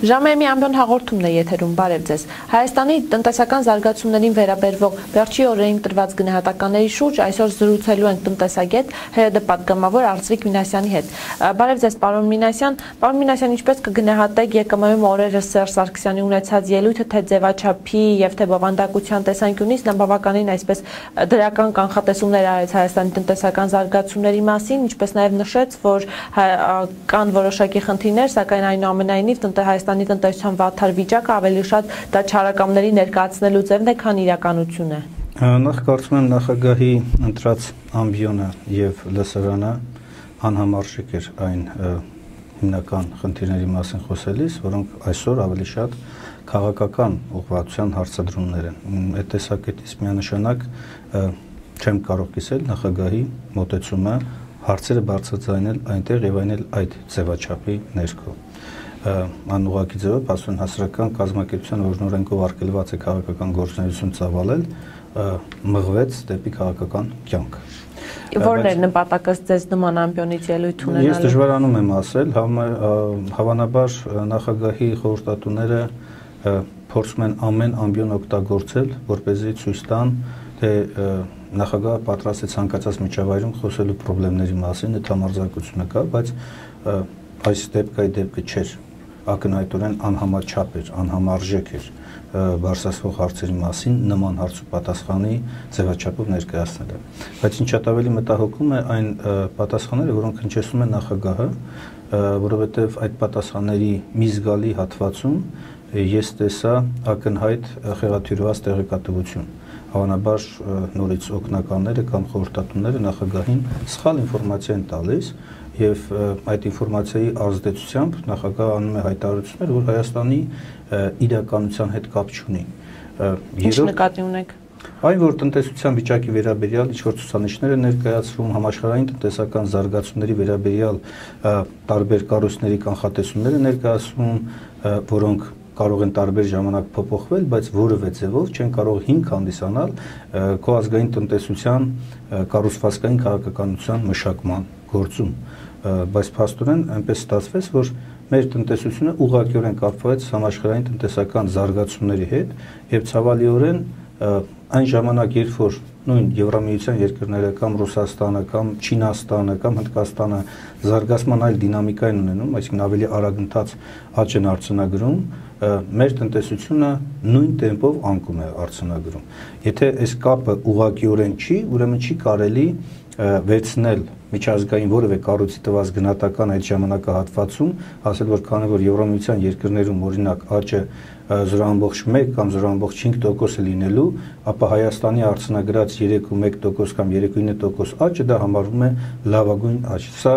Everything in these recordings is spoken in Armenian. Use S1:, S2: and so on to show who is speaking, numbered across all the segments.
S1: Ժամը մի ամբողջ հաղորդումն է եթերում, բարև ձեզ։ Հայաստանի տնտեսական զարգացումներին վերաբերվող վերջի օրերին տրված գնահատականների շուրջ այսօր զրուցելու ենք տնտեսագետ ՀՅԴ պատգամավոր Արծվիկ Մինասյանի հետ։ Բարև ձեզ, պարոն Մինասյան։ Պարոն Մինասյան, ինչպես կգնահատեք ԵԿՄ-ում օրերս Սերժ Սարգսյանի ունեցած ելույթը, թե ձևաչափի եւ թե բովանդակության տեսանկյունից նա բավականին այսպես դրական կանխատեսումներ արեց Հայաստանի տնտեսական զարգացումների մասին, ինչպես նաեւ նշեց, որ կան որոշակի խնդիրներ, սակայն այնուամենայնիվ Հայաստանի տնտեսության վատթար վիճակը ավելի շատ դա չարակամների ներկայացնելու ձևն է, քան իրականություն է։
S2: Նախ կարծում եմ նախագահի ընտրած ամբիոնը եւ լսարանը անհամարժեք էր այն հիմնական խնդիրների մասին խոսելիս, որոնք այսօր ավելի շատ քաղաքական ուղղվածության հարցադրումներ են։ Այդ տեսակետից միանշանակ չեմ կարող կիսել նախագահի մոտեցումը հարցերը բարձրացնել այնտեղ եւ այն էլ այդ ձևաչափի ներքո։ Անուղղակի ձևով ասում հասարակական կազմակերպության օրենքով արգելված է քաղաքական գործունեություն ծավալել, մղվեց դեպի քաղաքական կյանք։
S1: Որն էր նպատակը ձեզ նման ամբիոնից ելույթ ունենալու։
S2: Ես դժվարանում եմ ասել, հավանաբար նախագահի խորհրդատուները փորձում են ամեն ամբիոն օգտագործել, որպեսզի ցույց տան, թե նախագահը պատրաստ է ցանկացած միջավայրում խոսելու խնդիրների մասին, այդ համարձակությունը կա, բայց այս դեպքը չէր, ակնհայտորեն անհամաչափ էր, անհամարժեք էր բարձրացվող հարցերի մասին նման հարց ու պատասխանի ձևաչափով ներկայացնելը։ Բայց ինչ ավելի մտահոգում է այն պատասխանները, որոնք հնչեցնում են նախագահը, որովհետև այդ պատասխանների մի զգալի հատվածում ես տեսա ակնհայտ խեղաթյուրված տեղեկատվություն։ Հավանաբար նորից օգնականները կամ խորհրդատուները նախագահին սխալ ինֆորմացիա են տալիս եւ այդ ինֆորմացիայի ազդեցությամբ նախագահը անում է հայտարարություններ, որ Հայաստանի իրականության հետ կապ չունի։
S1: Ինչ նկատի ունեք։
S2: Այն, որ տնտեսության վիճակի վերաբերյալ ինչ-որ ցուցանիշներ են ներկայացվում, համաշխարհային տնտեսական զարգացումների վերաբերյալ տարբեր կառույցների կանխատեսումներ են ներկայացվում, որոնք կարող են տարբեր ժամանակ փոփոխվել, բայց որևէ ձևով չեն կարող հիմք հանդիսանալ քո ազգային տնտեսության կառուցվածքային քաղաքականության մշակման գործում, բայց փաստորեն այնպես ստացվեց, որ մեր տնտեսությունը ուղղակիորեն կապված համաշխարհային տնտեսական զարգացումների հետ եւ ցավալիորեն այն ժամանակ, երբ որ նույն Եվրամիության երկրները կամ Ռուսաստանը կամ Չինաստանը կամ Հնդկաստանը զարգացման այլ դինամիկա են ունենում, այսինքն ավելի արագընթաց աճ են արձանագրում, մեր տնտեսությունը նույն տեմպով անկում է արձանագրում։ Եթե այս կապը ուղղակիորեն չի, ուրեմն չի կարելի վերցնել միջազգային որևէ կառույցի տված գնահատական այդ ժամանակահատվածում, ասել որ քանի որ Եվրամիության երկրներում օրինակ աճը 0.1 կամ 0.5% է լինելու, ապա Հայաստանի արձանագրած 3.1% կամ 3.9% աճը դա համարվում է լավագույն աճ։ Սա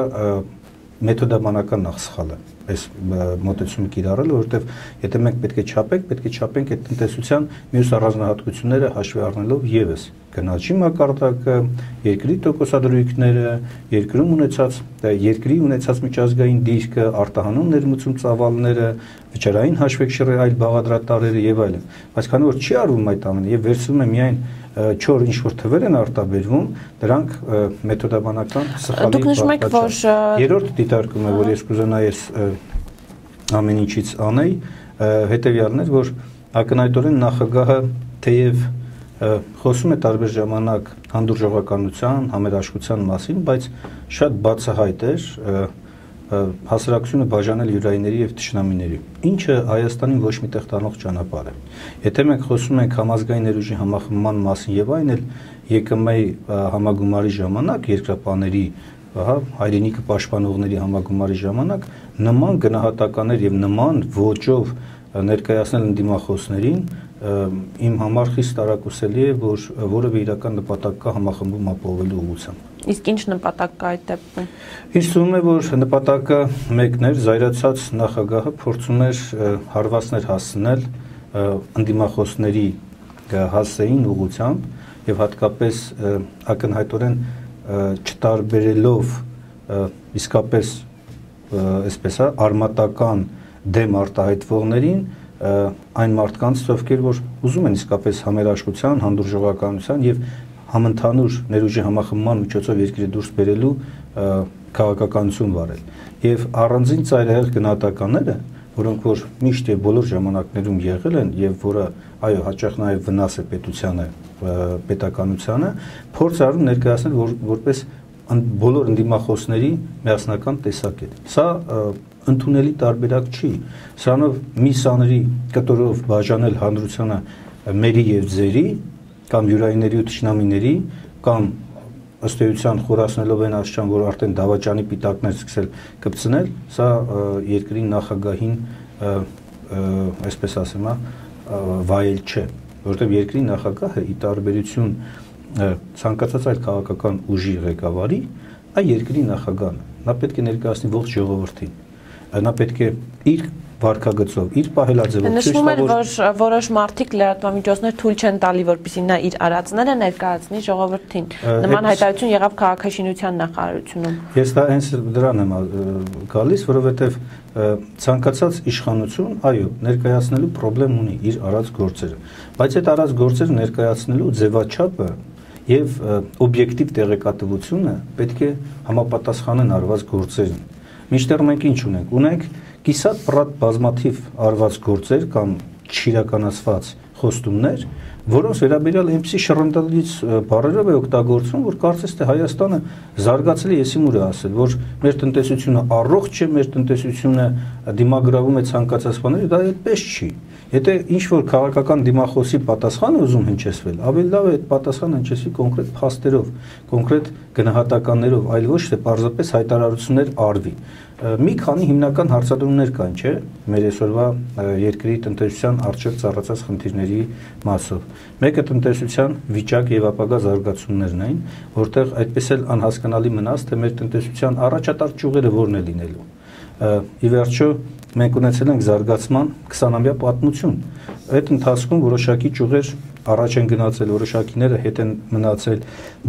S2: մեթոդաբանական նախսխալ է այս մոտեցումը կիրառելը, որովհետև եթե մենք պետք է չափենք այդ տնտեսության մյուս առանձնահատկությունները հաշվի առնելով եւս գնաճի մակարդակը, երկրի տոկոսադրույքները, երկրի ունեցած միջազգային դիրքը, արտահանում ներմուծում ծավալները, վճարային հաշվեկշիռի այլ բաղադրատարերը եւ այլն։ Բայց քանի որ չի արվում այդ ամենը եւ վերցվում է միայն չոր ինչ-որ թվեր են արտաբերվում, դրանք մեթոդաբանական սխալի պատճառ։ Երրորդ դիտարկումը, որ ես կուզենայի ամեն ինչից անեի, հետեւյալն էր, որ ակնհայտորեն նախագահը թեև խոսում է տարբեր ժամանակ հանդուրժողականության, համերաշխության մասին, բայց շատ բացահայտ էր հասարակությունը բաժանել յուրայինների եւ թշնամիների, ինչը Հայաստանին ոչ միտեղ տանող ճանապարհ է։ Եթե մենք խոսում ենք համազգային ներուժի համախմբման մասին եւ այն էլ ԵԿՄ-ի համագումարի ժամանակ, երկրապաների, հայրենիքը պաշտպանողների համագումարի ժամանակ նման գնահատականներ եւ նման ոճով ներկայացնել ընդդիմախոսներին իմ համար խիստ տարակուսելի է, որ որևէ իրական նպատակ կա համախմբում ապահովելու ուղղությամբ։
S1: Իսկ ինչ նպատակ կա այդ դեպքում։
S2: Ինձ թվում է, որ նպատակը մեկն էր, զայրացած նախագահը փորձում էր հարվածներ հասցնել ընդդիմախոսների հասցեին ուղղությամբ եւ հատկապես ակնհայտորեն չտարբերելով իսկապես այսպես արմատական դեմ արտահայտվողներին այն մարդկանց, ովքեր որ ուզում են իսկապես համերաշխության, հանդուրժողականության եւ համընդհանուր ներուժի համախմբման միջոցով երկրի դուրս բերելու քաղաքականություն վարել։ Եվ առանձին ծայրահեղ գնահատականները որոնք որ միշտ եւ բոլոր ժամանակներում եղել են եւ որը այո հաճախ նաեւ վնաս է պետությանը, պետականությանը, փորձ արում ներկայացնել որպես բոլոր ընդդիմախոսների միասնական տեսակետ։ Սա ընդունելի տարբերակ չի։ Սրանով մի սաների կտորով բաժանել հանրությանը մերի եւ ձերի կամ յուրայինների ու թշնամիների կամ ըստ էության խորացնելով այն աշխարհ, որ արդեն դավաճանի պիտակներ սկսել կպցնել, սա երկրի նախագահին, այսպես ասեմ, վայել չէ, որովհետև երկրի նախագահը ի տարբերություն ցանկացած այլ քաղաքական ուժի ղեկավարի, այ երկրի նախագահն է, նա պետք է ներկայացնի ողջ ժողովրդին, նա պետք է իր վարկագծով, իր պահելաձևով
S1: նշվում էր, որ որոշ մարդիկ լրատվամիջոցներ թույլ չեն տալի, որպեսզի նա իր արածները ներկայացնի ժողովրդին։ Նման հայտարարություն եղավ քաղաքաշինության նախարարությունում։
S2: Ես դա հենց դրան եմ գալիս, որովհետև ցանկացած իշխանություն, այո, ներկայացնելու խնդրեմ ունի իր արած գործերը, բայց այդ արած գործերը ներկայացնելու ձևաչափը եւ օբյեկտիվ տեղեկատվությունը պետք է համապատասխանեն արված գործերին։ Մինչդեռ մենք ինչ ունենք։ Ունենք կիսատ պրատ բազմաթիվ արված գործեր կամ չիրականացված խոստումներ, որոնց վերաբերյալ այնպիսի շռնդալից բառերով է օգտագործվում, որ կարծես թե Հայաստանը զարգացել է, եսի մուրը ասել, որ մեր տնտեսությունը առողջ է, մեր տնտեսությունը դիմագրավում է ցանկացած բաների, դա այդպես չի։ Եթե ինչ-որ քաղաքական դիմախոսի պատասխան ուզում հնչեցվել, ավելի լավ է այդ պատասխանը հնչեցվի կոնկրետ փաստերով, կոնկրետ գնահատականներով, այլ ոչ թե պարզապես հայտարարություններ արվի։ Մի քանի հիմնական հարցադրումներ կան, չէ՞, մեր այսօրվա երկրի տնտեսության առջև ծառացած խնդիրների մասով։ Մեկը տնտեսության վիճակ եւ ապագա զարգացումներն են, որտեղ այդպես էլ անհասկանալի մնաց, թե մեր տնտեսության առաջատար ճյուղերը որն է լինելու։ Ի վերջո մենք ունեցել ենք զարգացման 20-ամյա պատմություն։ Այդ ընթացքում որոշակի ճյուղեր առաջ են գնացել, որոշակիները հետ են մնացել,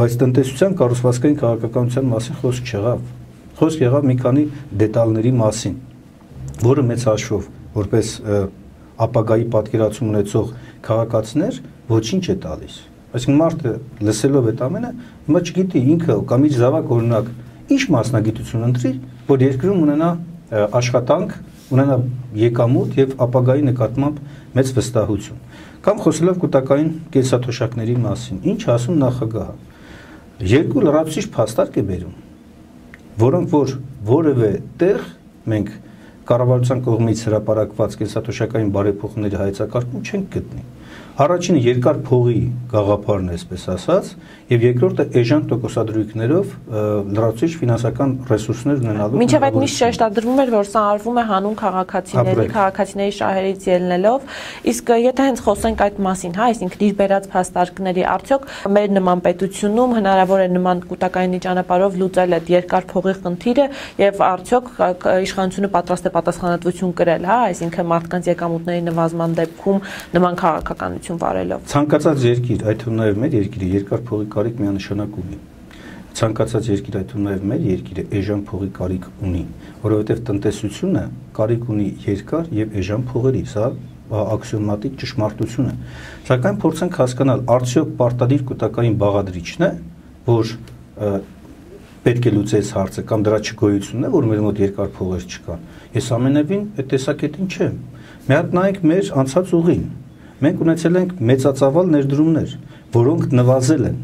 S2: բայց տնտեսության կառուցվածքային քաղաքականության մասին խոսք չեղավ։ Խոսք եղավ մի քանի դետալների մասին, որը մեծ հաշվով որպես ապագայի պատկերացում ունեցող քաղաքացիներ ոչինչ է տալիս։ Այսինքն մարդը լսելով այդ ամենը, հիմա չգիտի ինքը կամ իր զավակ օրինակ ինչ մասնագիտություն ընտրի, որ երկրում ունենա աշխատանք, ունենա եկամուտ եւ ապագայի նկատմամբ մեծ վստահություն։ Կամ խոսելով կൂട്ടակային կենսաթոշակների մասին, ինչ ասում նախագահը։ Երկու լրացուցիչ փաստարկ է բերում, որոնք որ որևէ տեղ մենք կառավարության կողմից հրապարակված կենսաթոշակային բարեփոխումների հայեցակարգում չենք գտնի։ Առաջինը երկար փողի գաղափարն է, այսպես ասած, եւ երկրորդը էժան տոկոսադրույքներով լրացուցիչ ֆինանսական ռեսուրսներ ունենալու։
S1: Մինչև այդ միշտ շեշտադրվում էր, որ սա արվում է հանուն քաղաքացիների շահերից ելնելով, իսկ եթե հենց խոսենք այդ մասին, հա, այսինքն իր բերած փաստարկների արդյոք մեր նման պետությունում հնարավոր է նման կൂട്ടակայինի ճանապարհով լուծել այդ երկար փողի խնդիրը եւ արդյոք իշխանությունը պատրաստ է պատասխանատվություն կրել, հա, այսինքն մարդկանց եկամուտների նվազման դեպքում նման քաղաքականություն վարելով։
S2: Ցանկացած երկիր, այդ թվում նաև մեր երկիրը երկար փողի կարիք միանշանակ ունի։ Ցանկացած երկիր, այդ թվում նաև մեր երկիրը էժան փողի կարիք ունի, որովհետև տնտեսությունը կարիք ունի երկար եւ էժան փողերի, սա աքսիոմատիկ ճշմարտություն է։ Սակայն փորձենք հասկանալ, արդյոք պարտադիր կൂട്ടակային բաղադրիչն է, որ պետք է լուծես հարցը կամ դրա չգոյությունն է, որ մեր մոտ երկար փողեր չկան։ Ես ամենևին այդ տեսակետին չեմ։ Մի հատ նայեք մեր անցած ուղին։ Մենք ունեցել ենք մեծածավալ ներդրումներ, որոնք նվազել են։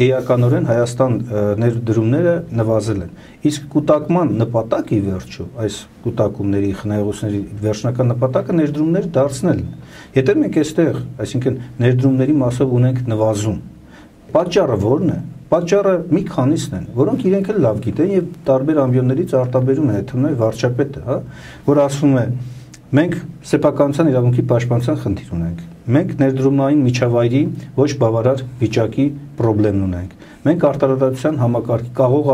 S2: Էականորեն Հայաստան ներդրումները նվազել են։ Իսկ կൂട്ടակման նպատակը ի վերջո, այս կൂട്ടակումների, խնայողությունների վերջնական նպատակը ներդրումներ դարձնելն է։ Եթե մենք այստեղ, այսինքն ներդրումների մասով ունենք նվազում, պատճառը ո՞րն է։ Պատճառը մի քանիսն են, որոնք իրենք էլ լավ գիտեն եւ տարբեր ամբիոններից արտաբերում են, այդ թվում վարչապետը, հա, որ ասում է մենք սեփականության իրավունքի պաշտպանության խնդիր ունենք։ Մենք ներդրումային միջավայրի ոչ բավարար վիճակի խնդրեմ ունենք։ Մենք արտարադատության համակարգ, կաղող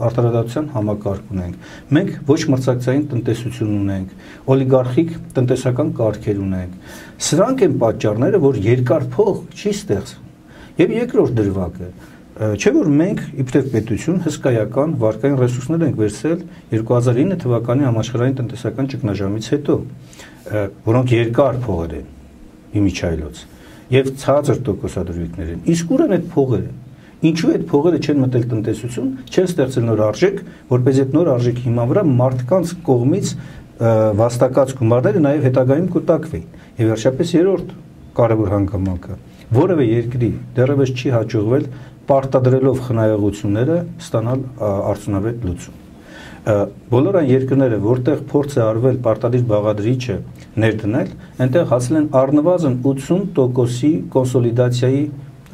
S2: արտարադատության համակարգ ունենք։ Մենք ոչ մրցակցային տնտեսություն ունենք, օլիգարխիկ տնտեսական կարգեր ունենք։ Սրանք են պատճառները, որ երկար փող չի ստեղծվում։ Եվ երկրորդ դրվագը, չէ՞ որ մենք իբրև պետություն հսկայական վարկային ռեսուրսներ ենք վերցրել 2009 թվականի համաշխարհային տնտեսական ճգնաժամից հետո, որոնք երկար փողեր են իմիջայլոց եւ ցածր տոկոսադրույքներ են։ Իսկ ուր են այդ փողերը։ Ինչու այդ փողերը չեն մտել տնտեսություն, չեն ստեղծել նոր արժեք, որպես այդ նոր արժեքի հիման վրա մարդկանց կողմից վաստակած գումարները նաև հետագայում կուտակվի։ Եվ վերջապես երրորդ կարևոր հանգամանքը, որևէ երկրի դեռևս չի հաջողվել պարտադրելով խնայողությունները ստանալ արդյունավետ լուծում։ Բոլոր այն երկրները, որտեղ փորձ է արվել պարտադիր բաղադրիչը ներդնել, այնտեղ հասել են առնվազն 80%-ի կոնսոլիդացիայի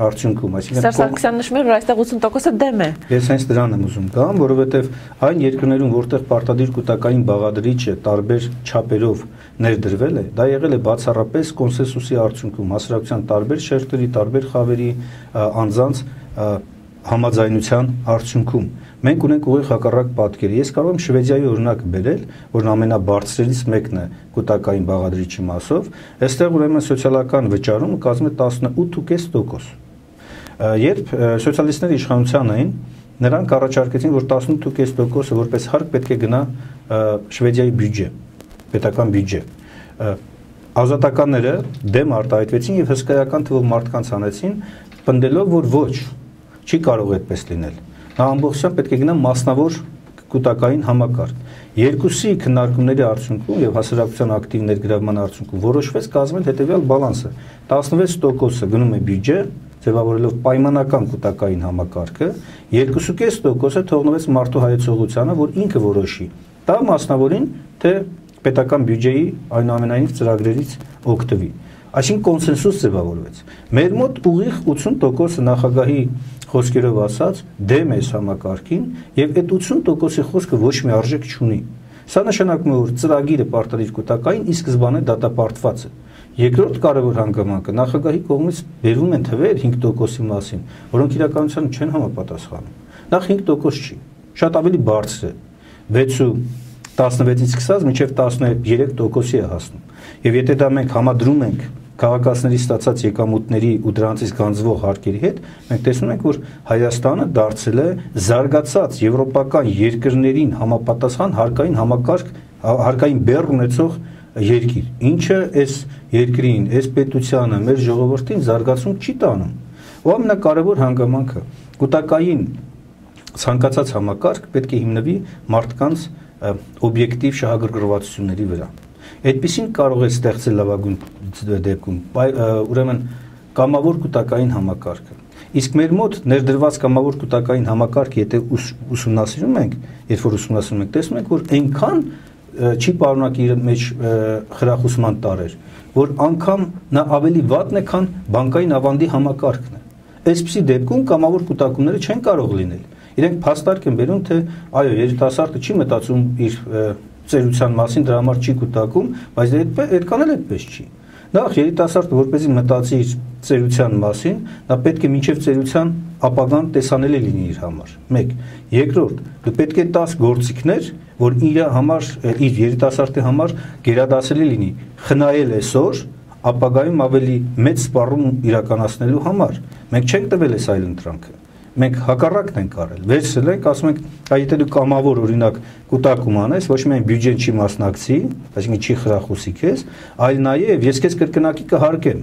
S2: արդյունքում,
S1: այսինքն Սերժ Սարգսյանն նշում է, որ այստեղ 80%-ը դեմ է։
S2: Ես հենց դրան եմ ուզում գամ, որովհետև այն երկրներում, որտեղ պարտադիր կուտակային բաղադրիչը տարբեր չափերով ներդրվել է, դա եղել է բացառապես կոնսենսուսի արդյունքում, հասարակության տարբեր շերտերի, տարբեր խավերի անձանց համաձայնության արդյունքում։ Մենք ունենք ուղիղ հակառակ պատկեր։ Ես կարող եմ Շվեդիայի օրինակը բերել, որն ամենաբարձրերից մեկն է կուտակային բաղադրիչի մասով, այստեղ ուրեմն սոցիալական վճարումը կազմում է 18.5%։ Երբ սոցիալիստները իշխանության էին, նրանք առաջարկեցին, որ 18.5%-ը որպես հարկ պետք է գնա Շվեդիայի բյուջե, պետական բյուջե։ Ազատականները դեմ արտահայտվեցին եւ հսկայական թվով մարդկանց անեցին, պնդելով, որ ոչ, չի կարող այդպես լինել։ Նա ամբողջությամբ պետք է գնա մասնավոր կուտակային համակարգ։ Երկուսի քննարկումների արդյունքում եւ հասարակության ակտիվ ներգրավման արդյունքում որոշվեց կազմել հետեւյալ բալանսը. 16%-ը գնում է բյուջե, ձևավորելով պայմանական կուտակային համակարգը, 2.5%-ը թողնվեց մարդու հայեցողությանը, որ ինքը որոշի, տա մասնավորին, թե պետական բյուջեի այնուամենայնիվ ծրագրերից օգտվի։ Այսինքն կոնսենսուս ձևավորվեց։ Մեր մոտ ուղիղ 80%-ը նախագահի խոսքերով ասած դեմ է համակարգին եւ այդ 80%-ի խոսքը ոչ մի արժեք չունի։ Սա նշանակում է, որ ծրագիրը պարտադիր կուտակային ի սկզբանե դատապարտված է։ Երկրորդ կարևոր հանգամանքը նախագահի կողմից բերվում են թվեր 5%-ի մասին, որոնք իրականությանը չեն համապատասխանում։ Նախ 5% չի, շատ ավելի բարձր է։ 6.16-ից սկսած մինչև 13%-ի է հասնում։ Եվ եթե դա մենք համադրում ենք քաղաքացիների ստացած եկամուտների ու դրանցից գանձվող հարկերի հետ, մենք տեսնում ենք, որ Հայաստանը դարձել է զարգացած եվրոպական երկրներին համապատասխան հարկային համակարգ, հարկային բեռ ունեցող երկիր, ինչը այս երկրին, այս պետությանը, մեր ժողովրդին զարգացում չի տանում։ Ու ամենակարևոր հանգամանքը կուտակային ցանկացած համակարգ պետք է հիմնվի մարդկանց օբյեկտիվ շահագրգռվածությունների վրա։ Այդպիսին կարող է ստեղծել լավագույն դեպքում, ուրեմն կամավոր կուտակային համակարգը։ Իսկ մեր մոտ ներդրված կամավոր կուտակային համակարգը, եթե ուսումնասիրում ենք, երբ որ ուսումնասիրում ենք, տեսնում ենք, որ այնքան չի պարունակի իր մեջ խրախուսման տարեր, որ անգամ նա ավելի վատն է, քան բանկային ավանդի համակարգն է։ Այսպիսի դեպքում կամավոր կուտակումները չեն կարող լինել։ Իրենք փաստարկ են բերում, թե այո, երիտասարդը չի մտածում իր ծերության մասին, դրա համար չի կուտակում, բայց այդքան էլ այդպես չի։ Նախ երիտասարդը որպեսզի մտածի իր ծերության մասին, նա պետք է մինչև ծերության ապագան տեսանելի լինի իր համար։ 1. Երկրորդ, դու պետք է տաս գործիքներ, որ իր համար, իր երիտասարդի համար գերադասելի լինի, խնայել այսօր, ապագայում ավելի մեծ սպառում իրականացնելու համար։ Մենք չենք տվել այս այլ ընտրանքը։ Մենք հակառակն ենք արել, վերցրել ենք, ասում ենք, եթե դու կամավոր օրինակ կուտակում անես, ոչ միայն բյուջեն չի մասնակցի, այսինքն չի խրախուսի քեզ, այլ նաև ես քեզ կրկնակի կհարկեմ։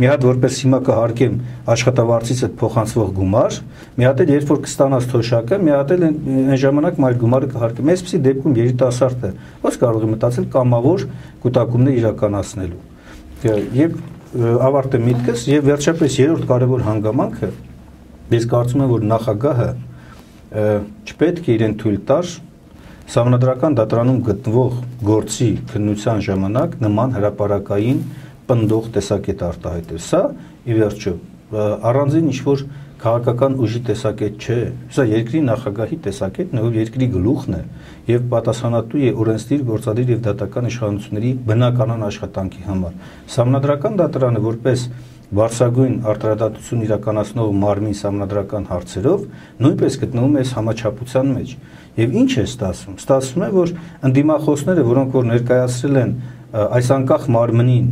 S2: Մի հատ որպես հիմա կհարկեմ աշխատավարձիցդ փոխանցվող գումար, մի հատ էլ երբ որ կստանաս թոշակը, մի հատ էլ այն ժամանակ մայր գումարը կհարկեմ։ Այսպեսի դեպքում երիտասարդը ո՞ց կարող է մտածել կամավոր կուտակումներ իրականացնելու։ Եվ ավարտեմ միտքս եւ վերջապես երրորդ կարևոր հանգամանքը ես կարծում եմ, որ նախագահը չպետք է իրեն թույլ տար Սահմանադրական դատարանում գտնվող գործի քննության ժամանակ նման հրապարակային պնդող տեսակետ արտահայտել։ Սա ի վերջո առանձին ինչ-որ քաղաքական ուժի տեսակետ չէ, սա երկրի նախագահի տեսակետն է, ով երկրի գլուխն է եւ պատասխանատու է օրենսդիր, գործադիր եւ դատական իշխանությունների բնականon աշխատանքի համար։ Սահմանադրական դատարանը որպես բարձրագույն արտարադատություն իրականացնող մարմին սահմանադրական հարցերով նույնպես գտնվում է այս համաչափության մեջ։ Եվ ինչ է ստացվում։ Ստացվում է, որ ընդդիմախոսները, որոնք որ ներկայացրել են այս անկախ մարմնին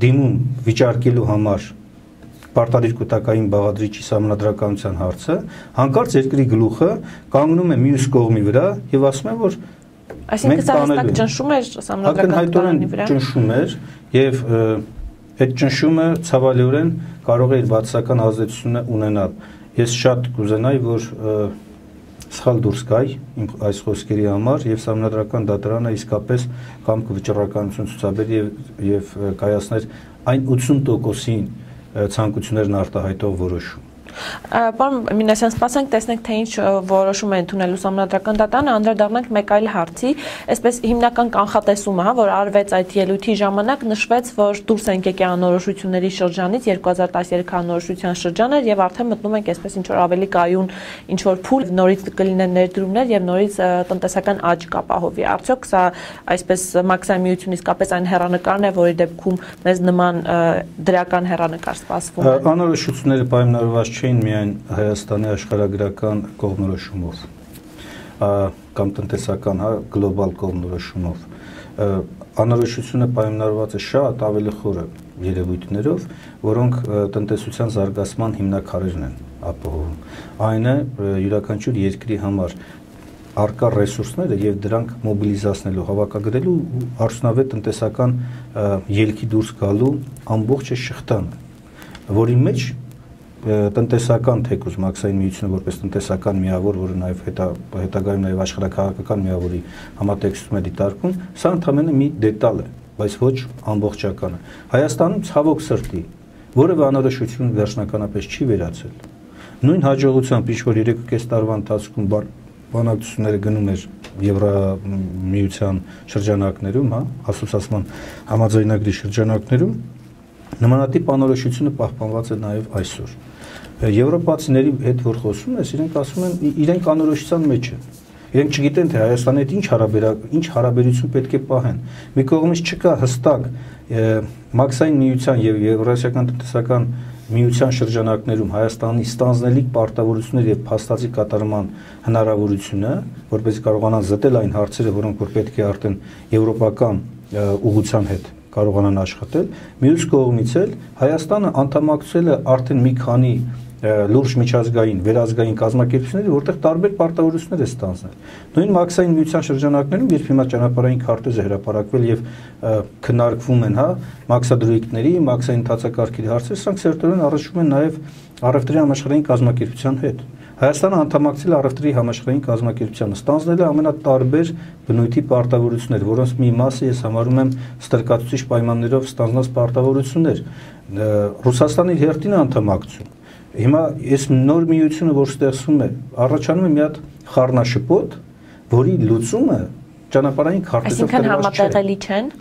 S2: դիմում վիճարկելու համար պարտադիր կուտակային բաղադրիչի սահմանադրականության հարցը, հանկարծ երկրի գլուխը կանգնում է մյուս կողմի վրա եւ ասում է, որ
S1: այսինքն սա հստակ ճնշում է սահմանադրական դատարանի վրա։ Ճնշում
S2: էր եւ այդ ճնշումը ցավալիորեն կարող է իր բացասական ազդեցությունը ունենալ։ Ես շատ կուզենայի, որ սխալ դուրս գայ այս խոսքերի համար եւ Սահմանադրական դատարանը իսկապես կամք վճռականություն ցուցաբերի եւ կայացներ այն 80%-ին ցանկություններն արտահայտող որոշում։
S1: Պարոն Մինասյան, սպասենք տեսնենք թե ինչ որոշում է ընդունելու Սահմանադրական դատարանը, անդրադառնանք մեկ այլ հարցի, այսպես հիմնական կանխատեսումը, որ արվեց այդ ելույթի ժամանակ, նշվեց, որ դուրս ենք եկել անորոշությունների շրջանից, 2013 անորոշության շրջան էր եւ արդեն մտնում ենք այսպես ինչ որ ավելի կայուն ինչ որ փուլ, նորից կլինեն ներդրումներ եւ նորից տնտեսական աճ կապահովի։ Արդյոք սա այսպես մաքսիմայություն իսկապես այն հեռանկարն է, որի դեպքում մեզ նման դրական հեռանկար սպասվում է։
S2: Անորոշությունները պայմանավորված չէին միայն Հայաստանի աշխարհագրական կողմնորոշումով կամ տնտեսական, գլոբալ կողմնորոշումով։ Անորոշությունը պայմանավորված է շատ ավելի խորը երևույթներով, որոնք տնտեսության զարգացման հիմնաքարերն են ապահովում։ Այն է յուրաքանչյուր երկրի համար արկա ռեսուրսները եւ դրանք մոբիլիզացնելու, հավաքագրելու արդյունավետ տնտեսական ելքի դուրս գալու ամբողջ շղթան, որի մեջ տնտեսական թեկուզ մաքսային միությունը որպես տնտեսական միավոր, որը նաև հետագայում նաև աշխարհաքաղաքական միավորի համատեքստում է դիտարկվում, սա ընդհանրապես մի դետալ է, բայց ոչ ամբողջականը։ Հայաստանում ցավոք սրտի որևէ անորոշություն վերջնականապես չի վերացել։ Նույն հաջողությամբ ինչ որ 3.5 տարվա ընթացքում բանակցությունները գնում էր Եվրամիության շրջանակներում, ասոցիացիան համաձայնագրի շրջանակներում, նմանատիպ անորոշությունը պահպանված է նաև այսօր։ Եվրոպացիների հետ որ խոսում ես, իրենք ասում են, իրենք անորոշության մեջ են։ Իրենք չգիտեն թե Հայաստանի հետ ինչ հարաբերություն պետք է պահեն։ Մի կողմից չկա հստակ մաքսային միության եւ Եվրասիական տնտեսական միության շրջանակներում Հայաստանի ստանձնելիք պարտավորություններ եւ փաստացի կատարման հնարավորությունը, որպեսզի կարողանան զտել այն հարցերը, որոնք որ պետք է արդեն եվրոպական ուղղության հետ կարողանան աշխատել, մյուս կողմից էլ Հայաստանը անդամակցել է արդեն մի քանի լուրջ միջազգային, վերազգային կազմակերպությունների, որտեղ տարբեր պարտավորություններ է ստանձնել։ Նույն մաքսային միության շրջանակներում, երբ հիմա ճանապարհային քարտեզը հրապարակվել եւ քննարկվում են, մաքսադրույքների, մաքսային ընթացակարգերի հարցեր, սրանք սերտորեն առնչվում են նաեւ առևտրի համաշխարհային կազմակերպության հետ։ Հայաստանը անդամակցել է առևտրի համաշխարհային կազմակերպությանը, ստանձնել է ամենատարբեր բնույթի պարտավորություններ, որոնց մի մասը ես համարում եմ ստրկացուցիչ պայմաններով ստանձնած պարտավորություններ։ Ռուսաստանի հերթին անդամակցում։ Հիմա այս նոր միությունը, որ ստեղծվում է, առաջանում է մի հատ խառնաշփոթ, որի լուծումը ճանապարհային քարտեզով
S1: այսինքն համատեղելի չեն։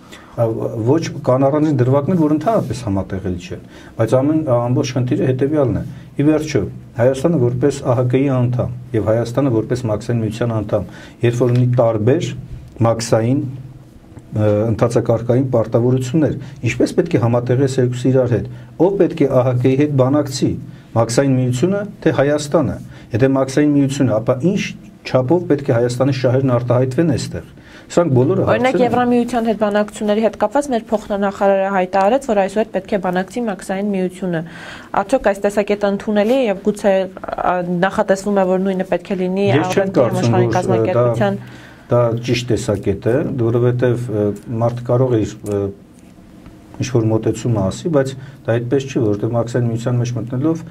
S2: Ոչ կան առանձին դրվագներ, որ ընդհանրապես համատեղելի չեն, բայց ամբողջ խնդիրը հետևյալն է։ Ի վերջո, Հայաստանը որպես ԱՀԿ-ի անդամ եւ Հայաստանը որպես մաքսային միության անդամ, երբ որ ունի տարբեր մաքսային ընթացակարգային պարտավորություններ, ինչպես պետք է համատեղես երկուսը իրար հետ, ով պետք է ԱՀԿ-ի հետ բանակցի, մաքսային միությունը թե Հայաստանը։ Եթե մաքսային միությունը, ապա ինչ չափով պետք է Հայաստանի շահերն արտահայտվեն այստեղ։ Սրանք բոլորը
S1: օրինակ Եվրամիության հետ բանակցությունների հետ կապված մեր փոխնախարարը հայտարարեց, որ այսօր պետք է բանակցի մաքսային միությունը։ Արդյոք այս տեսակետը ընդունելի է եւ գուցե նախատեսվում է, որ նույնը պետք է լինի առևտրի համաշխարհային կազմակերպության։
S2: Դա ճիշտ տեսակետ է, որովհետեւ մարդը կարող է ինչ-որ մոտեցում ասի, բայց դա այդպես չի, որովհետեւ մաքսային միության մեջ մտնելով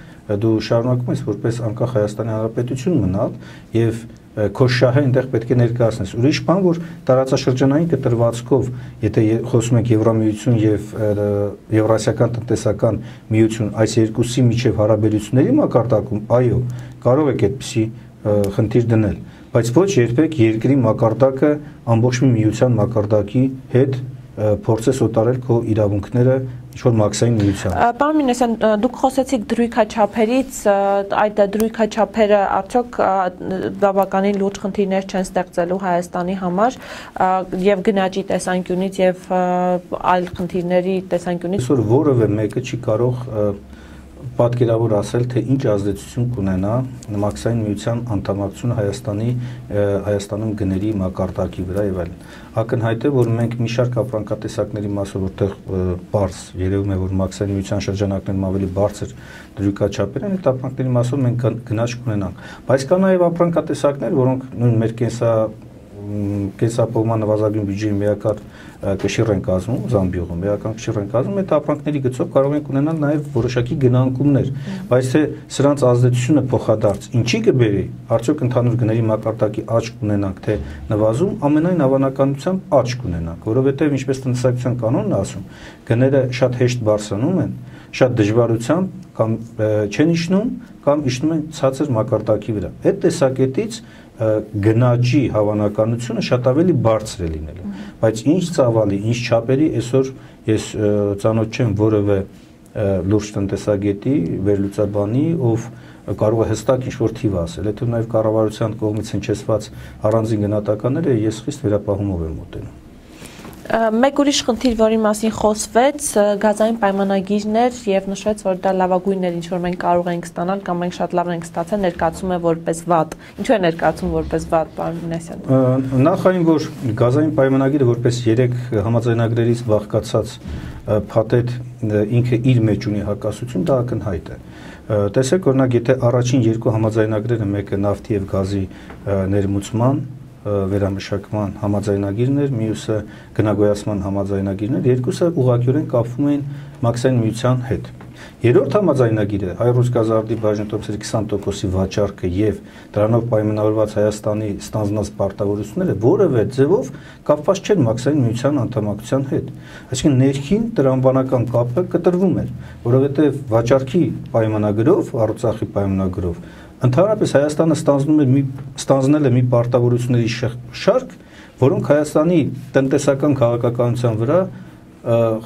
S2: դու շարունակում ես որպես անկախ Հայաստանի Հանրապետություն մնալ եւ քո շահը այնտեղ պետք է ներկայացնես։ Ուրիշ բան, որ տարածաշրջանային կտրվածքով, եթե խոսում ենք Եվրամիություն եւ Եվրասիական տնտեսական միություն, այս երկուսի միջև հարաբերությունների մակարդակում, այո, կարող եք այդպիսի խնդիր դնել, բայց ոչ երբեք երկրի մակարդակը ամբողջ մի միության մակարդակի հետ փորձես օտարել քո իրավունքները ինչ-որ մաքսային միության։
S1: Պարոն Մինասյան, դուք խոսեցիք դրույքաչափերից, այդ դրույքաչափերը արդյոք բավականին լուրջ խնդիրներ չեն ստեղծելու Հայաստանի համար եւ գնաճի տեսանկյունից եւ այլ խնդիրների տեսանկյունից։
S2: Այսօր որևէ մեկը չի կարող պատկերավոր ասել, թե ինչ ազդեցություն կունենա մաքսային միության անդամակցությունը Հայաստանում գների մակարդակի վրա եւ այլն։ Ակնհայտ է, որ մենք մի շարք ապրանքատեսակների մասով, որտեղ բարձ երևում է, որ մաքսային միության շրջանակներում ավելի բարձր դրույքաչափեր են, այդ ապրանքների մասով մենք գնաճ կունենանք։ Բայց կա նաեւ ապրանքատեսակներ, որոնք նույն մեր կենսապահովման նվազագույն բյուջեի միակար կշիռ են կազմում, Զամբիոյում միական կշիռ են կազմում, այդ ապրանքների գծով կարող ենք ունենալ նաև որոշակի գնանկումներ, բայց թե սրանց ազդեցությունը փոխադարձ ինչի կբերի, արդյոք ընդհանուր գների մակարդակի աճ կունենանք, թե նվազում, ամենայն հավանականությամբ աճ կունենանք, որովհետև ինչպես տնտեսագիտության կանոնն է ասում, գները շատ հեշտ բարձրանում են, շատ դժվարությամբ կամ չեն իջնում կամ իջնում են ցածր մակարդակի վրա։ Այդ տեսակետից գնաճի հավանականությունը շատ ավելի բարձր է լինելու, բայց ինչ ծավալի, ինչ չափերի այսօր ես ծանոթ չեմ որևէ լուրջ տնտեսագետի, վերլուծաբանի, ով կարող է հստակ ինչ-որ թիվ ասել, եթե նաև կառավարության կողմից հնչեցված առանձին գնահատականները ես խիստ վերապահումով եմ մոտենում։
S1: Մեկ ուրիշ խնդիր, որի մասին խոսվեց, գազային պայմանագիրներ եւ նշվեց, որ դա լավագույնն էր, ինչ որ մենք կարող ենք ստանալ կամ մենք շատ լավ ենք ստացել, ներկայացում է որպես վատ։ Ինչու է ներկայացում որպես վատ, պարոն Մինասյան։
S2: Նախ այն, որ գազային պայմանագիրը որպես 3 համաձայնագրերից բաղկացած փաթեթ ինքը իր մեջ ունի հակասություն, դա ակնհայտ է։ Տեսեք, օրինակ, եթե առաջին 2 համաձայնագրերը, մեկը նավթի եւ գազի ներմուծման վերամշակման համաձայնագիրներ, մյուսը գնագոյացման համաձայնագիրներ, երկուսը ուղղակիորեն կապվում էին Մաքսային միության հետ։ Երրորդ համաձայնագիրը հայ-ռուս գազարդի բաժնետոմսերի 20%-ի վաճառքը եւ դրանով պայմանավորված Հայաստանի ստանձնած պարտավորությունները որևէ ձևով կապված չեն Մաքսային միության անդամակցության հետ։ Այսինքն ներքին տրամաբանական կապը կտրվում էր, որովհետեւ վաճառքի պայմանագրով, Արցախի պայմանագրով ընդհանրապես Հայաստանը ստանձնել է մի պարտավորությունների շարք, որոնք Հայաստանի տնտեսական քաղաքականության վրա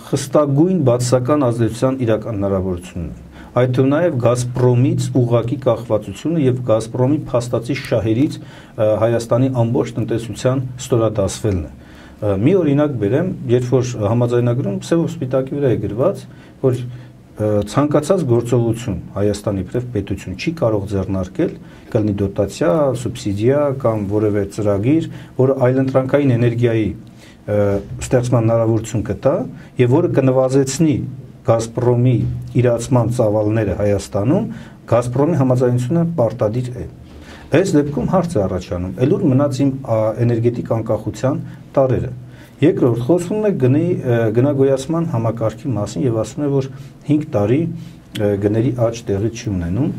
S2: խստագույն բացասական ազդեցության իրական հնարավորությունն է։ Այդ թվում նաև Գազպրոմից ուղղակի կախվածությունը եւ Գազպրոմի փաստացի շահերից Հայաստանի ամբողջ տնտեսության ստորադասվելն է։ Մի օրինակ բերեմ, երբ որ համաձայնագրում սև սպիտակի վրա է գրված, որ ցանկացած գործողություն Հայաստանի իբրև պետություն չի կարող ձեռնարկել, կլինի դոտացիա, սուբսիդիա կամ որևէ ծրագիր, որը այլընտրանքային էներգիայի ստեղծման հնարավորություն կտա եւ որը կնվազեցնի Գազպրոմի իրացման ծավալները Հայաստանում, Գազպրոմի համաձայնությունը պարտադիր է։ Այս դեպքում հարց է առաջանում, ելուր մնաց իմ էներգետիկ անկախության տարերը։ Երկրորդ խոսվում է գնագոյացման համակարգի մասին եւ ասում է, որ 5 տարի գների աճ տեղի չի ունենում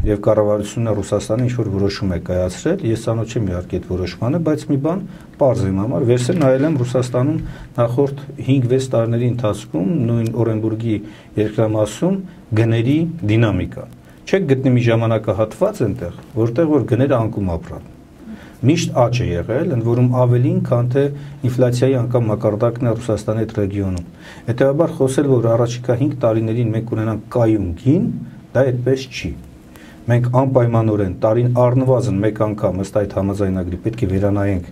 S2: եւ կառավարությունը Ռուսաստանի ինչ-որ որոշում է կայացրել, ես ցանոթ չեմ իհարկե այդ որոշմանը, բայց մի բան պարզ եմ համար, վերցրել նայել եմ Ռուսաստանում նախորդ 5-6 տարիների ընթացքում նույն Օրենբուրգի երկրամասում գների դինամիկա։ Չեք գտնի մի ժամանակահատված այնտեղ, որտեղ որ գները անկում ապրան։ Միշտ աճ է եղել, ընդ որում ավելին, քան թե ինֆլյացիայի անգամ մակարդակն է Ռուսաստանի այդ ռեգիոնում։ Հետևաբար խոսել, որ առաջիկա 5 տարիներին մենք ունենանք կայուն գին, դա այդպես չի։ Մենք անպայմանորեն տարին առնվազն մեկ անգամ ըստ այդ համաձայնագրի պետք է վերանայենք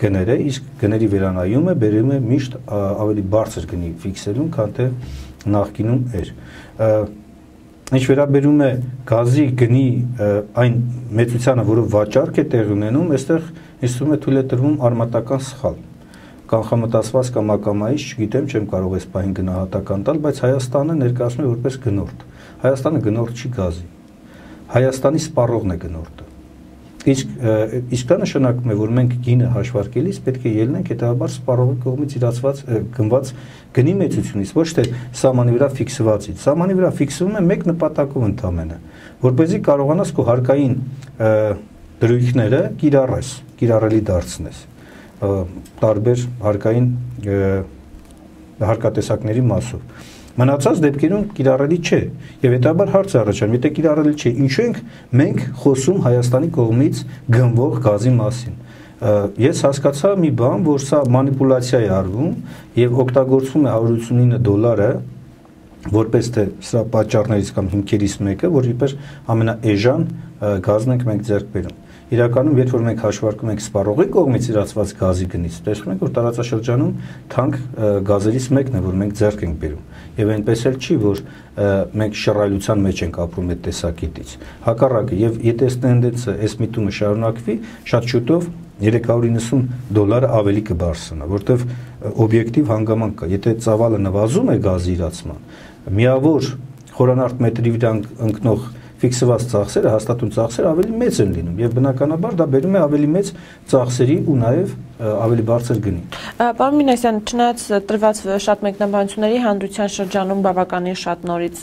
S2: գները, իսկ գների վերանայումը բերում է միշտ ավելի բարձր գնի ֆիքսելուն, քան թե նախկինում էր։ Ինչ վերաբերում է գազի գնի այն մեծությանը, որով վաճառք է տեղի ունենում, այստեղ ինձ թվում է թույլ է տրվում արմատական սխալ։ Կանխամտածված կամ ակամայից, չգիտեմ, չեմ կարող այս պահին գնահատական տալ, բայց Հայաստանը ներկայացնում է որպես գնորդ։ Հայաստանը գնորդ չի գազի։ Հայաստանի սպառողն է գնորդը։ Իսկ դա նշանակում է, որ մենք գինը հաշվարկելիս պետք է ելնենք հետաբար սպառողի կողմից իրացված գնված գնի մեծությունից, ոչ թե սահմանի վրա ֆիքսվածից։ Սահմանի վրա ֆիքսվում է մեկ նպատակով ընդամենը, որպեսզի կարողանաս քո հարկային դրույթները կիրառելի դարձնես տարբեր հարկային հարկատեսակների մասով։ Մնացած դեպքերում կիրառելի չէ եւ հետաբար հարց առաջանում, եթե կիրառելի չէ, ինչու ենք մենք խոսում Հայաստանի կողմից գնվող գազի մասին։ Ես հասկացա մի բան, որ սա մանիպուլյացիա է արվում եւ օգտագործվում է $189 որպես թե սրա պատճառներից կամ հիմքերից մեկը, որ իբր ամենաէժան գազն ենք մենք ձեռք բերում։ Իրականում, երբ որ մենք հաշվարկում ենք սպառողի կողմից իրացված գազի գնից, տեսնում ենք, որ տարածաշրջանում թանկ գազերից մեկն է, որ մենք ձեռք ենք բերում։ Եվ այնպես էլ չի, որ մենք շռայլության մեջ ենք ապրում այդ տեսակետից։ Հակառակը, եւ եթե այս տենդենսը, այս միտումը շարունակվի, շատ շուտով $390 ավելի կբարձրանա, որտեվ օբյեկտիվ հանգամանք կա։ Եթե ծավալը նվազում է գազի իրացման, միավոր խորանարդ մետրի վրա ընկնող ֆիքսված ծախսերը, հաստատուն ծախսերը ավելի մեծ են լինում եւ բնականաբար դա բերում է ավելի մեծ ծախսերի ու նաեւ ավելի բարձր գնի։
S1: Պարոն Մինասյան, չնայած տրված շատ մեկնաբանությունների հանրության շրջանում բավականին շատ նորից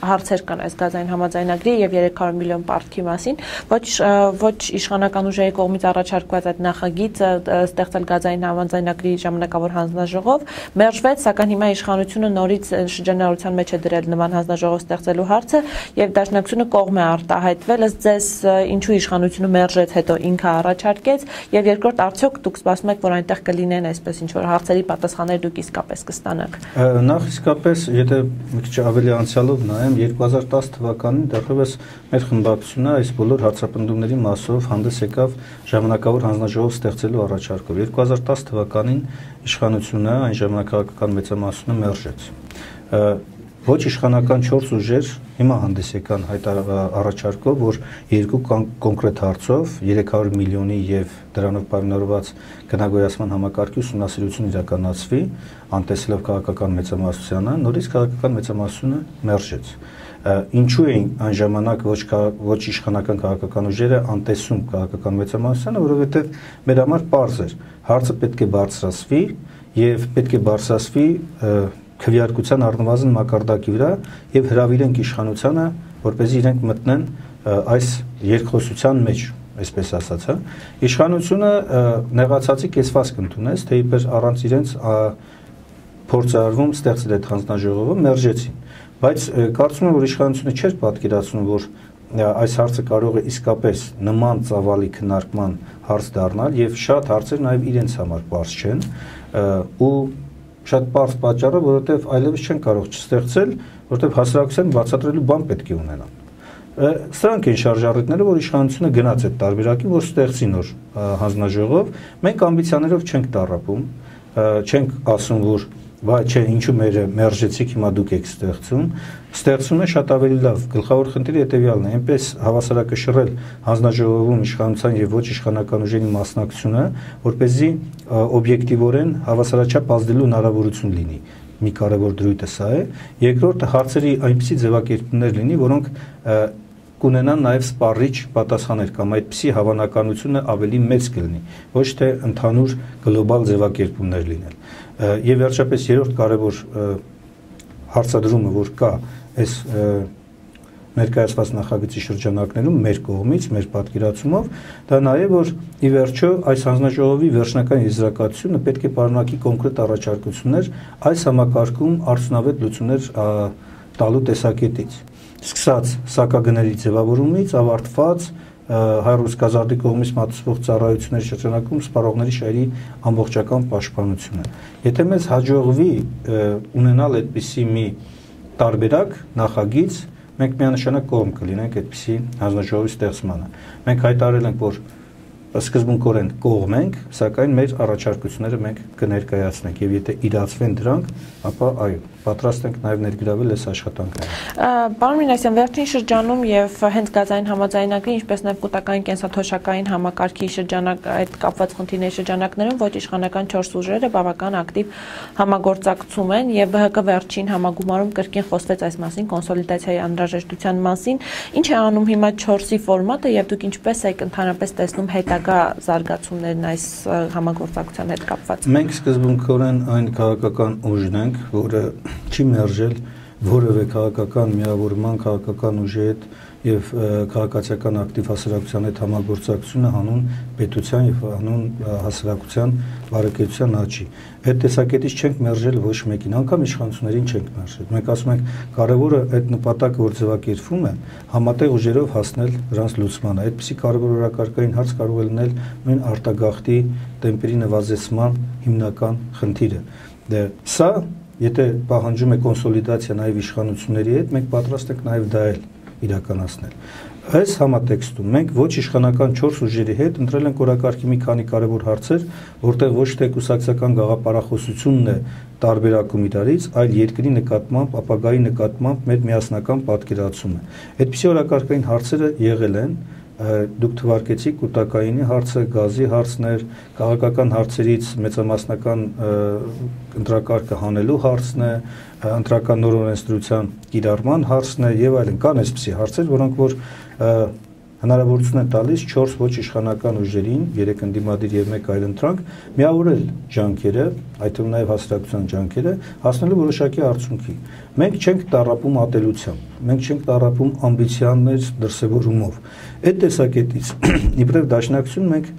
S1: հարցեր կան այս գազային համաձայնագրի եւ 300 միլիոն պարտքի մասին, ոչ իշխանական ուժերի կողմից առաջարկված այդ նախագիծը ստեղծել գազային համաձայնագրի ժամանակավոր հանձնաժողով մերժվեց, սակայն հիմա իշխանությունը նորից շրջանառության մեջ է դրել նման հանձնաժողով ստեղծելու հարցը եւ Դաշնակցությունը կողմ է արտահայտվել, ըստ ձեզ ինչու իշխանությունը մերժեց, հետո ինքը առաջարկեց եւ երկրորդ արդյոք դուք սպասում եք, որ այնտեղ կլինեն այսպես ինչ որ հարցերի պատասխաններ դուք իսկապես կստանաք։
S2: Նախ իսկապես, եթե մի քիչ ավելի անցյալով նայեմ, 2010 թվականին դեռևս մեր խմբակցությունը այս բոլոր հարցապնդումների մասով հանդես եկավ ժամանակավոր հանձնաժողով ստեղծելու առաջարկով։ 2010 թվականին իշխանությունը, այն ժամանակահատական մեծամասնությունը մերժեց։ Ոչ իշխանական 4 ուժեր հիմա հանդես եկան առաջարկով, որ երկու կոնկրետ հարցով 300 միլիոնի եւ դրանով պայմանավորված գնագոյացման համակարգի ուսումնասիրություն իրականացվի, անտեսելով քաղաքական մեծամասնությանը, նորից քաղաքական մեծամասնությունը մերժեց։ Ինչու էին այն ժամանակ ոչ իշխանական քաղաքական ուժերը անտեսում քաղաքական մեծամասնությանը, որովհետեւ մեր համար պարզ էր, հարցը պետք է բարձրացվի եւ պետք է բարձրացվի քվեարկության առնվազն մակարդակի վրա եւ հրավիրենք իշխանությանը, որպեսզի իրենք մտնեն այս երկխոսության մեջ, այսպես ասած, հա։ Իշխանությունը նեղացածի կեսվածք ընդունեց, թե իբր առանց իրենց փորձարարվում ստեղծել այդ հանձնաժողովը, մերժեցին։ Բայց կարծում եմ, որ իշխանությունը չէր պատկերացնում, որ այս հարցը կարող է իսկապես նման ծավալի քննարկման հարց դառնալ եւ շատ հարցեր նաեւ իրենց համար բարձ չեն ու շատ բարձ պատճառը, որովհետև այլևս չեն կարող չստեղծել, որովհետև հասարակության բացատրելու բան պետք է ունենան։ Սրանք են շարժառիթները, որ իշխանությունը գնաց այդ տարբերակին, որ ստեղծի նոր հանձնաժողով, մենք ամբիցիաներով չենք տառապում, չենք ասում, որ վայ, չէ, ինչու մերժեցիք, հիմա դուք եք ստեղծում է շատ ավելի լավ։ Գլխավոր խնդիրը հետևյալն է, այնպես հավասարակշռել հանձնաժողովում իշխանության եւ ոչ իշխանական ուժերի մասնակցությունը, որպեսզի օբյեկտիվորեն հավասարաչափ ազդելու հնարավորություն լինի։ Մի կարևոր դրույթը սա է։ Երկրորդը հարցերի այնպիսի ձևակերպումներ լինի, որոնք կունենան նաև սպառիչ պատասխաններ կամ այդպիսի հավանականությունը ավելի մեծ կլինի, ոչ թե ընդհանուր գլոբալ ձևակերպումներ լինեն։ Եվ վերջապես երրորդ կարևոր հարցադրումը, որ կա այս ներկայացված նախագծի շրջանակներում մեր կողմից, մեր պատկերացումով, դա նաև որ ի վերջո այս հանձնաժողովի վերջնական եզրակացությունը պետք է պարունակի կոնկրետ առաջարկություններ այս համակարգում արդյունավետ լուծումներ տալու տեսակետից, սկսած սակագների ձևավորումից, ավարտված հայ-ռուսկազարդի կողմից մատուցվող ծառայությունների շրջանակում սպառողների շահերի ամբողջական պաշտպանությունը։ Եթե մեզ հաջողվի ունենալ այդպիսի մի տարբերակ նախագիծ, մենք միանշանակ կողմ կլինենք այդպիսի հանձնաժողովի ստեղծմանը։ Մենք հայտարարել ենք, որ սկզբունքորեն կողմ ենք, սակայն մեր առաջարկությունները մենք կներկայացնենք եւ եթե իրացվեն դրանք, ապա այո, պատրաստ ենք նաեւ ներգրավել այս աշխատանքները։
S1: Պարոն Մինասյան, վերջին շրջանում եւ հենց գազային համաձայնագրի, ինչպես նաեւ կൂട്ടակային կենսաթոշակային համակարգի շրջանակ այդ կապված խնդիրների շրջանակներում ոչ իշխանական 4 ուժերը բավական ակտիվ համագործակցում են եւ ԲՀԿ վերջին համագումարում կրկին խոսվեց այս մասին, կոնսոլիդացիայի անհրաժեշտության մասին։ Ինչ է անում հիմա 4-ի ֆորմատը եւ դուք ինչպես եք ընդհանրապես տեսնում հետագա զարգացումներն այս համագործակցության հետ կապված։
S2: Մենք սկզբունքորեն այն քաղաքական ուժն ենք, որը չի մերժել որևէ քաղաքական միավորման, քաղաքական ուժի հետ եւ քաղաքացիական ակտիվ հասարակության հետ համագործակցությունը հանուն պետության եւ հանուն հասարակության բարեկեցության աճի։ Այդ տեսակետից չենք մերժել ոչ մեկին, անգամ իշխանություններին չենք մերժել։ Մենք ասում ենք, կարևորը այդ նպատակը, որ ձևակերպվում է, համատեղ ուժերով հասնել դրանց լուծմանը։ Այդպիսի կարևոր օրակարգային հարց կարող է լինել նույն արտագաղթի տեմպերի նվազեցման հիմնական խնդիրը։ Սա, եթե պահանջում է կոնսոլիդացիա նաեւ իշխանությունների հետ, մենք պատրաստ ենք նաեւ դա իրականացնել։ Այս համատեքստում մենք ոչ իշխանական 4 ուժերի հետ ընտրել ենք օրակարգի մի քանի կարևոր հարցեր, որտեղ ոչ թե կուսակցական գաղափարախոսությունն է տարբերակում իրարից, այլ երկրի նկատմամբ, ապագայի նկատմամբ մեր միասնական պատկերացումը։ Այդպիսի օրակարգային հարցերը եղել են դուք թվարկեցիք կուտակայինի հարցը, գազի հարցներ, քաղաքական հարցերից մեծամասնական ընտրակարգը հանելու հարցն է, ընտրական նոր օրենսդրության կիրառման հարցն է եւ այլն։ Կան այսպիսի հարցեր, որոնք որ հնարավորություն են տալիս 4 ոչ իշխանական ուժերին, 3 ընդդիմադիր եւ 1 այլ ընտրանք, միավորել ջանքերը, այդ թվում նաեւ հասարակության ջանքերը, հասնելու որոշակի արդյունքի։ Մենք չենք տառապում ատելությամբ, մենք չենք տառապում ամբիցիաներ դրսևորումով։ Այդ տեսակետից իբրև դաշնակցություն մենք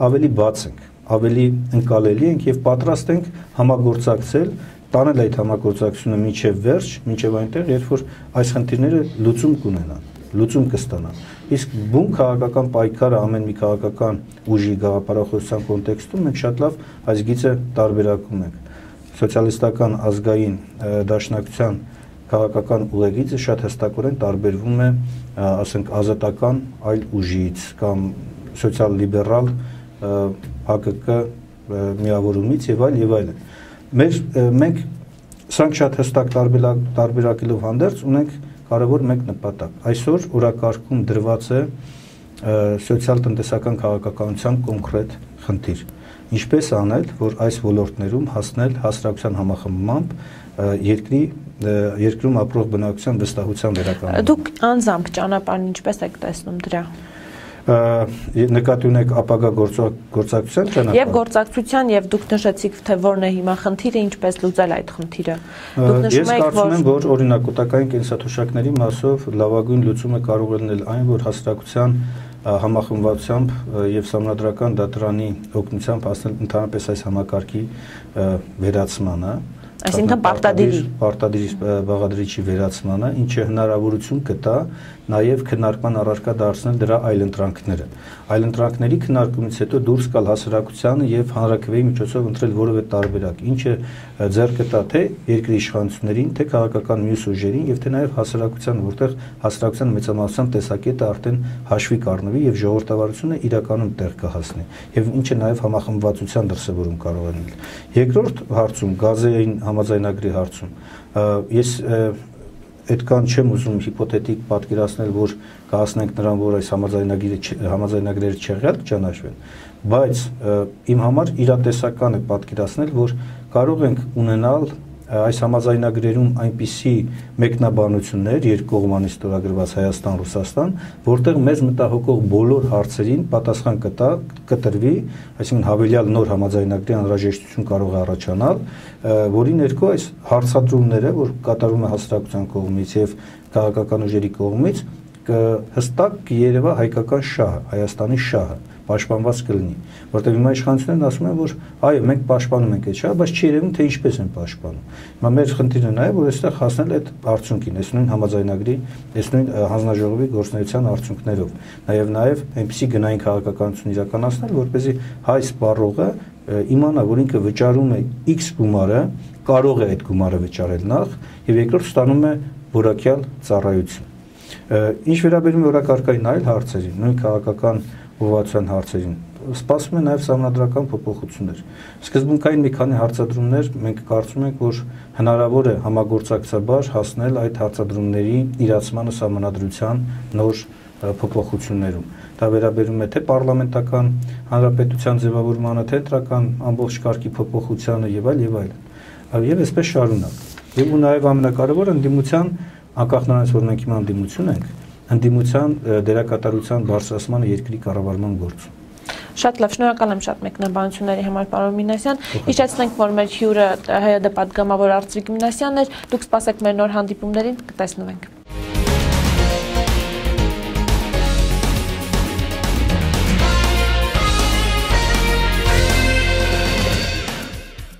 S2: ավելի բաց ենք, ավելի ընկալելի ենք եւ պատրաստ ենք համագործակցել, տանել այդ համագործակցությունը մինչեւ վերջ, մինչեւ այնտեղ, երբ որ այս խնդիրները լուծում կունենան, լուծում կստանան։ Իսկ բուն քաղաքական պայքարը ամեն մի քաղաքական ուժի գաղափարախոսության կոնտեքստում մենք շատ լավ այս գիծը տարբերակում ենք։ Սոցիալիստական ազգային դաշնակցության քաղաքական ուղեգիծը շատ հստակորեն տարբերվում է, ասենք, ազատական այլ ուժից կամ սոցիալ-լիբերալ ՀԿԿ միավորումից եւ այլն։ Մենք սրանք շատ հստակ տարբերակելով հանդերձ ունենք կարևոր մեկ նպատակ։ Այսօր օրակարգում դրված է սոցիալ-տնտեսական քաղաքականության կոնկրետ խնդիր։ Ինչպես անել, որ այս ոլորտներում հասնել հասարակության համախմբմամբ երկրում ապրող բնակչության վստահության վերականգնման։
S1: Դուք անձամբ ճանապարհն ինչպես եք տեսնում դրա։
S2: Նկատի ունեք ապագա գործակցության ճանապարհ։
S1: Եվ գործակցության եւ դուք նշեցիք, թե որն է հիմա խնդիրը, ինչպես լուծել այդ խնդիրը։
S2: Ես կարծում եմ, որ օրինակ կուտակային կենսաթոշակների մասով լավագույն լուծումը կարող է լինել այն, որ հասարակության համախմբվածությամբ եւ համանդրական դատարանի օգնությամբ հասնել ընդհանրապես այս համակարգի վերացմանը,
S1: այսինքն
S2: պարտադիր բաղադրիչի վերացմանը, ինչը հնարավորություն կտա նաև քննարկման առարկա դարձնել դրա այլընտրանքները։ Այլընտրանքների քննարկումից հետո դուրս գալ հասարակությանը եւ հանրաքվեի միջոցով ընտրել որևէ տարբերակ, ինչը ձեռք կտա թե երկրի իշխանություններին, թե քաղաքական մյուս ուժերին եւ թե նաև հասարակությանը, որտեղ հասարակության մեծամասնության տեսակետը արդեն հաշվի կառնվի եւ ժողովրդավարությունը իրականում տեղ կհասնի եւ ինչը նաև համախմբվածության դրսևորում կարող է լինել։ Երկրորդ հարցում, գազային համաձայնագրի հարցում, ես այդքան չեմ ուզում հիպոթետիկ պատկերացնել, որ կհասնենք նրան, որ այս համաձայնագրերը չեղյալ կճանաչվեն, բայց իմ համար իրատեսական է պատկերացնել, որ կարող ենք ունենալ այս համաձայնագրերում այնպիսի մեկնաբանություններ երկկողմանից ստորագրված Հայաստան-Ռուսաստան, որտեղ մեզ մտահոգող բոլոր հարցերին պատասխան կտրվի, այսինքն հավելյալ նոր համաձայնագրի անհրաժեշտություն կարող է առաջանալ, որի ներքո այս հարցադրումները, որ կատարվում է հասարակության կողմից եւ քաղաքական ուժերի կողմից, հստակ կերևա հայկական շահը, Հայաստանի շահը պաշտպանված կլինի, որտեղ հիմա իշխանություններն ասում են, որ այո, մենք պաշտպանում ենք այդ շահը, բայց չի երևում, թե ինչպես են պաշտպանում։ Հիմա մեր խնդիրը նա է, որ այստեղ հասնել այդ արդյունքին, այս նույն համաձայնագրի, այս նույն հանձնաժողովի գործունեության արդյունքներով, նաև այնպիսի գնային քաղաքականություն իրականացնել, որպեսզի հայ սպառողը իմանա, որ ինքը վճարում է X գումարը, կարող է այդ գումարը վճարել նախ, եւ երկրորդ ստանում է որակյալ ծառայություն։ Ինչ վերաբերում է օրակարգային այլ հարցերին, նույն քաղաքական ուղղվածության հարցերին, սպասվում է նաև սահմանադրական փոփոխություններ։ Սկզբունքային մի քանի հարցադրումներ մենք կարծում ենք, որ հնարավոր է համագործակցաբար հասնել այդ հարցադրումների իրացմանը սահմանադրության նոր փոփոխություններում։ Դա վերաբերում է թե պարլամենտական հանրապետության ձևավորմանը, թե ընտրական ամբողջ կարգի փոփոխությանը եւ այլ եւ այլ։ Եվ այսպես շարունակ։ Եվ ու նաև ամենակարևորը ընդդիմության, անկախ նրանից, որ մենք հիմա ընդդիմություն ենք, ընդդիմության դերակատարության բարձրացմանը երկրի կառավարման գործում։
S1: Շատ լավ, շնորհակալ եմ շատ մեկնաբանությունների համար, պարոն Մինասյան։ Հիշեցնենք, որ մեր հյուրը ՀՅԴ պատգամավոր Արծվիկ Մինասյանն էր։ Դուք սպասեք մեր նոր հանդիպումներին, կտեսնվենք։